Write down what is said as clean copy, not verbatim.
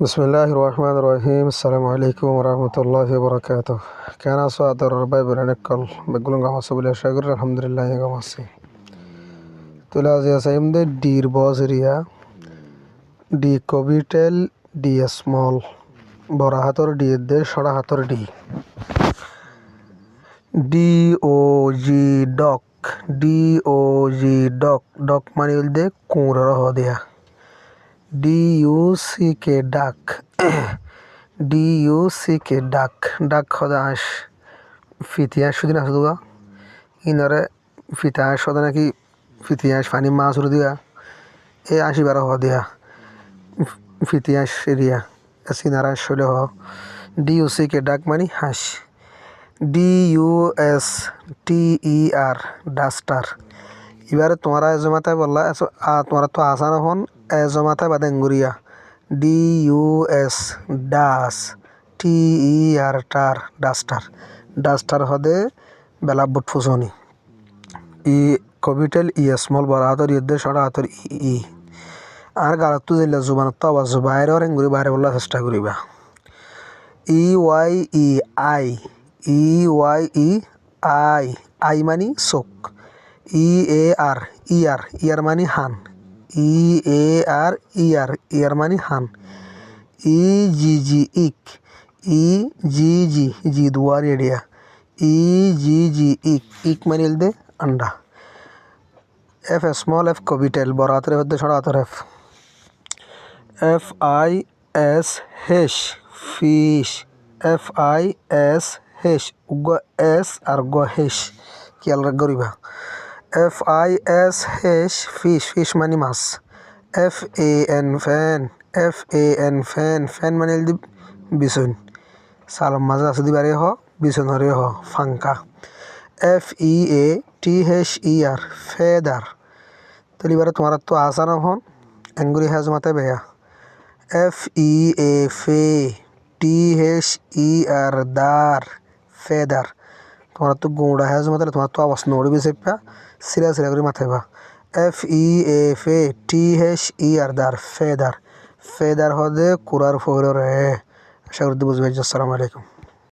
বিসমিল্লাহির রহমানির রহিম। আসসালামু আলাইকুম ওরহমতুল্লাহি ওবরাকাতুহ। কেন আছো আদর বাই বেরানেকল বেগুলো গামাসো বলে আশা করি আলহামদুলিল্লাহ গামাসি তুলে আজ আছে এমদে ডির বস এরিয়া ডি কবিটেল ডি স্মল বড় হাতর ডি দে সড়া হাতর D D O G dog D O G dog dog মানে দে কুঁড় হ দেয়া DUCK ডাক DUCK ডাক ডাক হদা আঁশ ফিতিয়াস সুদিন আসে দুগা ইনরে ফিতাস হদা নাকি ফিতিয়াস ফানি মাছ উড়ে দিয়া এ আশি বারো হ দিয়া ফিতিয়াস এরিয়া সিনারা শৈলে হ DUCK ডাক মানে হাঁস DUSTER ডাস্টার এবারে তোমারা এজমাতায় বললা তোমরা তো আসান হন এজমাতায় বাদেঙ্গুরিয়া DUS ডাস TER টার ডাস্টার ডাস্টার হদে বেলা বুট ফুসনি ই কবিটেল ই স্মল বড় হাতর ইদ্দে সড়া হাতর ই আর গালত তো দিলে জুবান তো আওয়াজ বাইরে এঙ্গুরি বাইরে বলার চেষ্টা করিবা EYEI EYEI আই মানি চোখ EAR ইয়ার মানে হান EAR ইয়ার মানে হান EGG EGG জি দুয়ার এরিয়া EGG ইক মানে দে আন্ডা F স্মল F কবিটেল বড় হাতের মধ্যে ছোট হাতের FIS হেশ ফিশ FIS গ এস আর গ হেশ খেয়াল করিবা FIS হেশ ফিশ মানে মাছ FAN ফ্যান মানে দি বিছুন সালম মাছ আছে দিবারে হ বিছুন হরে হ ফাঙ্কা FEATHER ফেদার তাহলে এবারে তোমার তো আসান হন এঙ্গুরি হেজ মাতে বেয়া FEAFTHER দার ফেদার তোমার তো গোড়া হেজ মাতে তোমার তো আওয়াজ নড়ি বেসেপা সিরা করে মাথাইবা FEAFTHER দার ফেদার হদে কুরার ফোর রে আশা করি বুঝবে। আসসালামু আলাইকুম।